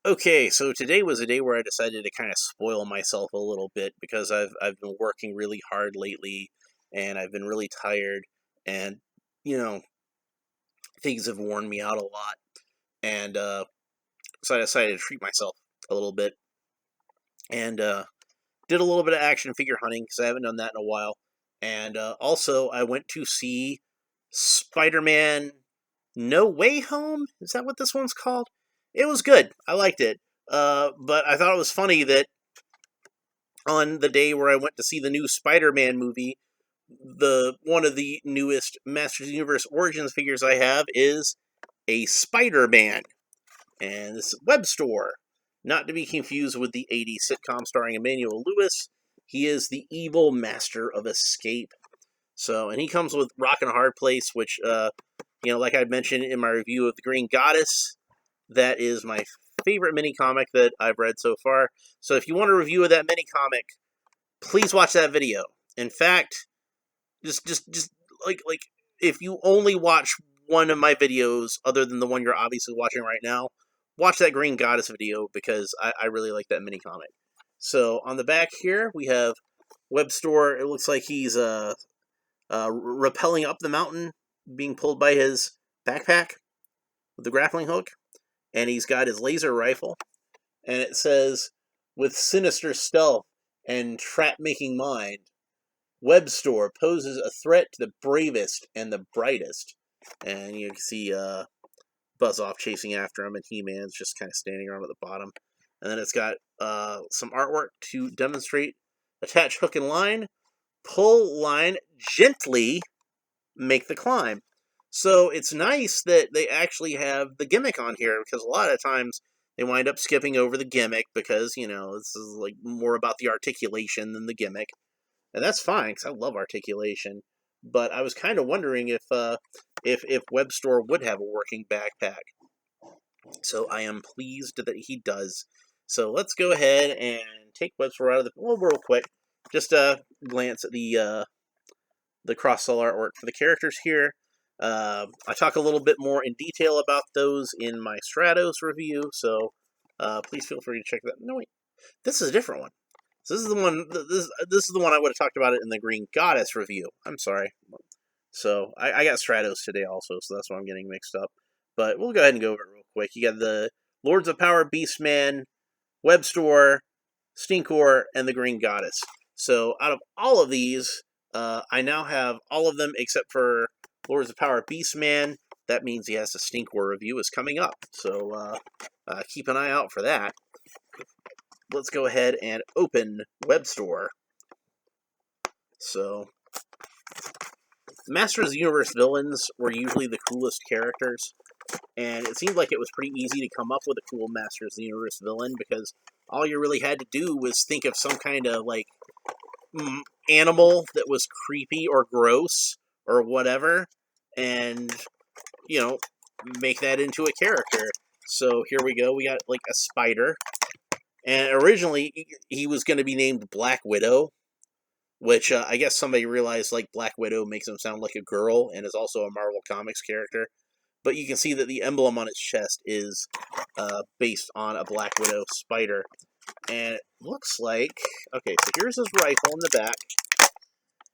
Okay, so today was a day where I decided to kind of spoil myself a little bit because I've been working really hard lately and I've been really tired and you know, things have worn me out a lot and so I decided to treat myself a little bit and did a little bit of action figure hunting because I haven't done that in a while. And also I went to see Spider-Man No Way Home. Is that what this one's called? It was good. I liked it. But I thought it was funny that on the day where I went to see the new Spider-Man movie, the one of the newest Masters of the Universe Origins figures I have is a Spider-Man, and this is Webstor, not to be confused with the '80s sitcom starring Emmanuel Lewis. He is the evil master of escape. So, and he comes with Rock and a Hard Place, which, like I mentioned in my review of the Green Goddess, that is my favorite mini comic that I've read so far. So, if you want a review of that mini comic, please watch that video. In fact, just like if you only watch one of my videos other than the one you're obviously watching right now, watch that Green Goddess video because I really like that mini comic. So on the back here we have Webstor. It looks like he's rappelling up the mountain, being pulled by his backpack with the grappling hook, and he's got his laser rifle, and it says, "With sinister stealth and trap-making mind, Webstor poses a threat to the bravest and the brightest." And you can see Buzz off chasing after him, and He-Man's just kind of standing around at the bottom. And then it's got some artwork to demonstrate: attach hook and line, pull line gently, make the climb. So it's nice that they actually have the gimmick on here, because a lot of times they wind up skipping over the gimmick because, this is like more about the articulation than the gimmick. And that's fine because I love articulation. But I was kind of wondering if Webstor would have a working backpack. So I am pleased that he does. So let's go ahead and take Webstor out of the real quick. Just glance at the cross-cell artwork for the characters here. I talk a little bit more in detail about those in my Stratos review. So please feel free to check that. No wait, this is a different one. So this is the one. This is the one I would have talked about it in the Green Goddess review. I'm sorry. So I got Stratos today also, so that's why I'm getting mixed up. But we'll go ahead and go over it real quick. You got the Lords of Power, Beastman, Webstor, Stinkor, and the Green Goddess. So out of all of these, I now have all of them except for Lords of Power, Beastman. That means he has a Stinkor review is coming up. So keep an eye out for that. Let's go ahead and open Webstor. So, Masters of the Universe villains were usually the coolest characters, and it seemed like it was pretty easy to come up with a cool Masters of the Universe villain because all you really had to do was think of some kind of, animal that was creepy or gross or whatever, and, make that into a character. So here we go, we got, a spider. And originally, he was going to be named Black Widow, which I guess somebody realized, Black Widow makes him sound like a girl and is also a Marvel Comics character. But you can see that the emblem on its chest is based on a Black Widow spider. And it looks like... Okay, so here's his rifle in the back.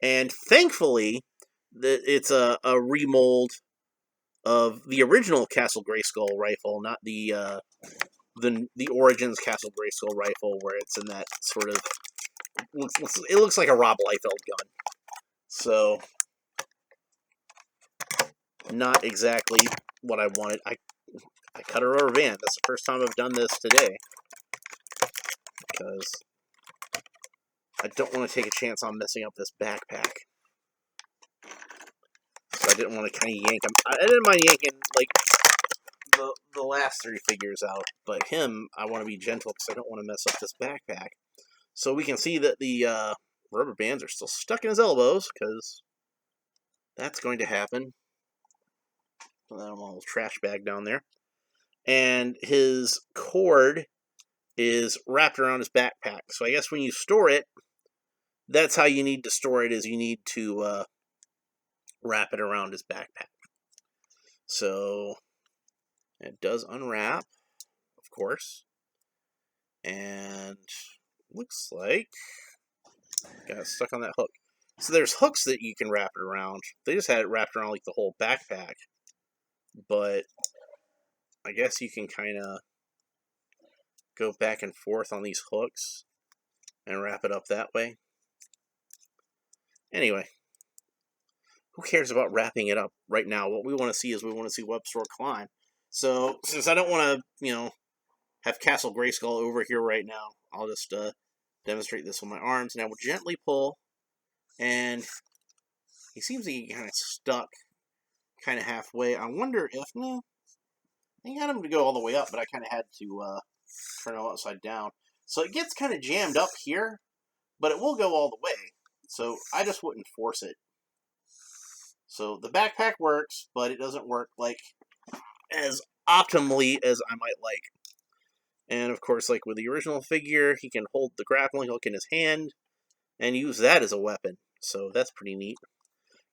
And thankfully, it's a remold of the original Castle Grayskull rifle, not the Origins Castle Grayskull rifle, where it's in that sort of... It looks like a Rob Liefeld gun. So, not exactly what I wanted. I cut a rubber band. That's the first time I've done this today. Because I don't want to take a chance on messing up this backpack. So I didn't want to kind of yank him. I didn't mind yanking, the last three figures out. But him, I want to be gentle because I don't want to mess up this backpack. So we can see that the rubber bands are still stuck in his elbows, because that's going to happen. Put that little trash bag down there. And his cord is wrapped around his backpack. So I guess when you store it, that's how you need to store it, is you need to wrap it around his backpack. So it does unwrap, of course. And looks like got stuck on that hook. So there's hooks that you can wrap it around. They just had it wrapped around like the whole backpack. But I guess you can kind of go back and forth on these hooks and wrap it up that way. Anyway, who cares about wrapping it up right now? What we want to see is we want to see Webstor climb. So since I don't want to, have Castle Grayskull over here right now, I'll just demonstrate this with my arms. Now we'll gently pull, and he seems to be kind of stuck, kind of halfway. I wonder if, I got him to go all the way up, but I kind of had to turn him upside down. So it gets kind of jammed up here, but it will go all the way. So I just wouldn't force it. So the backpack works, but it doesn't work like as optimally as I might like. And of course, like with the original figure, he can hold the grappling hook in his hand and use that as a weapon. So that's pretty neat.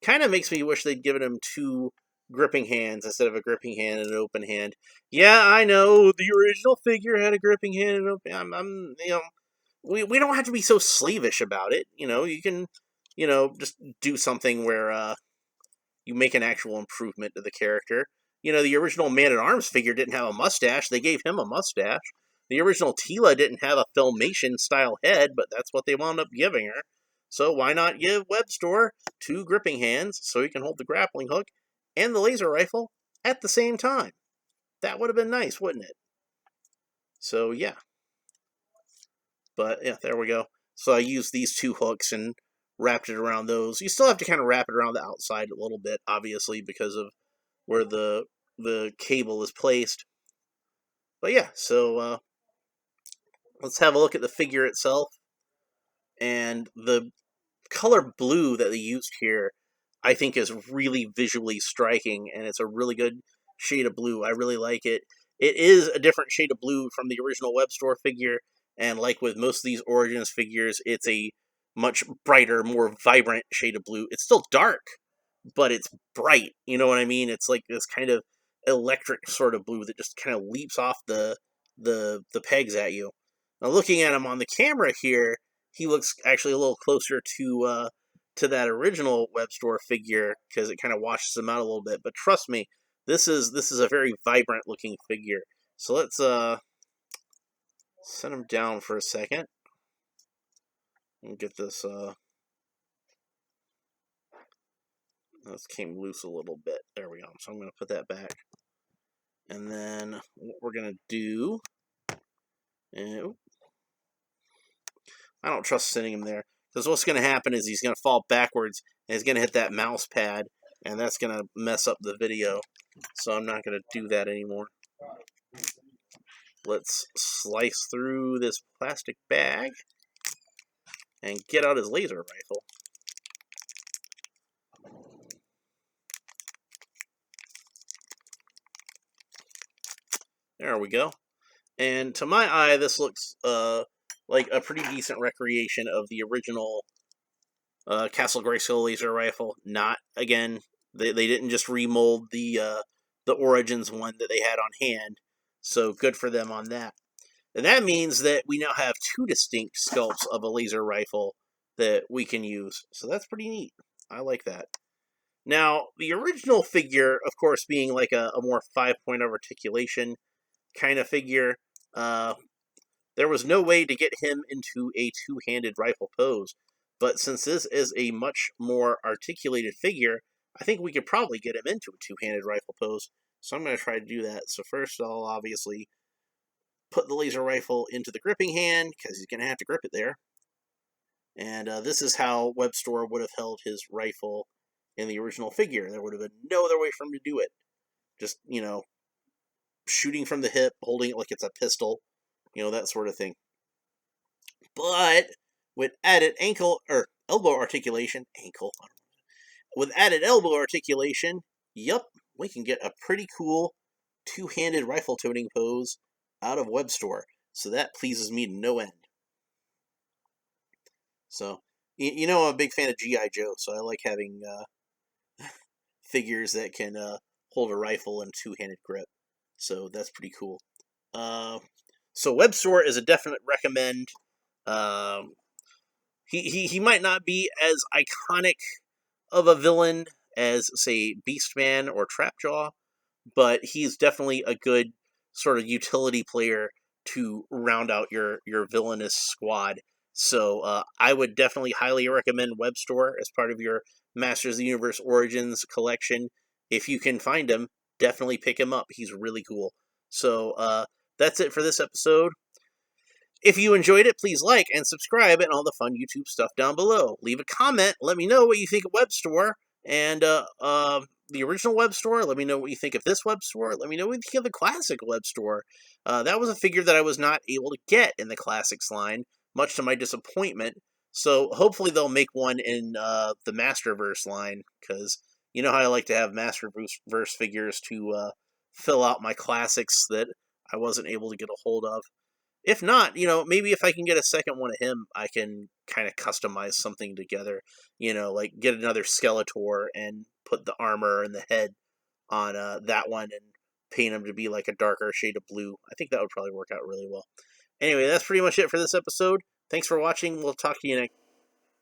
Kind of makes me wish they'd given him 2 gripping hands instead of a gripping hand and an open hand. Yeah, I know the original figure had a gripping hand and an open. We don't have to be so slavish about it. You can, just do something where you make an actual improvement to the character. The original Man-at-Arms figure didn't have a mustache. They gave him a mustache. The original Tila didn't have a Filmation-style head, but that's what they wound up giving her. So why not give Webstor 2 gripping hands so he can hold the grappling hook and the laser rifle at the same time? That would have been nice, wouldn't it? So, yeah. But, yeah, there we go. So I used these 2 hooks and wrapped it around those. You still have to kind of wrap it around the outside a little bit, obviously, because of where the cable is placed. But yeah, so let's have a look at the figure itself. And the color blue that they used here, I think, is really visually striking, and it's a really good shade of blue. I really like it. It is a different shade of blue from the original Webstor figure, and like with most of these Origins figures, it's a much brighter, more vibrant shade of blue. It's still dark, but it's bright. You know what I mean? It's like this kind of electric sort of blue that just kind of leaps off the pegs at you. Now, looking at him on the camera here, he looks actually a little closer to that original Webstor figure because it kind of washes him out a little bit. But trust me, this is a very vibrant looking figure. So let's set him down for a second and get this. This came loose a little bit. There we go. So I'm going to put that back. And then what we're going to do... I don't trust sitting him there. Because what's going to happen is he's going to fall backwards, and he's going to hit that mouse pad, and that's going to mess up the video. So I'm not going to do that anymore. Let's slice through this plastic bag and get out his laser rifle. There we go. And to my eye, this looks like a pretty decent recreation of the original Castle Grayskull laser rifle. Not, again, they didn't just remold the Origins one that they had on hand. So good for them on that. And that means that we now have 2 distinct sculpts of a laser rifle that we can use. So that's pretty neat. I like that. Now, the original figure, of course, being like a more 5-point of articulation kind of figure, there was no way to get him into a 2-handed rifle pose. But since this is a much more articulated figure, I think we could probably get him into a 2-handed rifle pose. So I'm going to try to do that. So first I'll obviously put the laser rifle into the gripping hand, because he's going to have to grip it there. And this is how Webstor would have held his rifle in the original figure. There would have been no other way for him to do it. Just, shooting from the hip, holding it like it's a pistol, that sort of thing. But with added elbow articulation, with added elbow articulation, yep, we can get a pretty cool 2-handed rifle toting pose out of Webstor. So that pleases me to no end. So, I'm a big fan of G.I. Joe, so I like having figures that can hold a rifle and 2-handed grip. So that's pretty cool. So Webstor is a definite recommend. Um, he might not be as iconic of a villain as, say, Beastman or Trapjaw, but he's definitely a good sort of utility player to round out your villainous squad. So I would definitely highly recommend Webstor as part of your Masters of the Universe Origins collection. If you can find him, definitely pick him up. He's really cool. So that's it for this episode. If you enjoyed it, please like and subscribe and all the fun YouTube stuff down below. Leave a comment. Let me know what you think of Webstor and the original Webstor. Let me know what you think of this Webstor. Let me know what you think of the classic Webstor. That was a figure that I was not able to get in the classics line, much to my disappointment. So hopefully they'll make one in the Masterverse line, because you know how I like to have Masterverse figures to fill out my classics that I wasn't able to get a hold of. If not, maybe if I can get a second one of him, I can kind of customize something together. Like get another Skeletor and put the armor and the head on that one and paint him to be like a darker shade of blue. I think that would probably work out really well. Anyway, that's pretty much it for this episode. Thanks for watching. We'll talk to you next.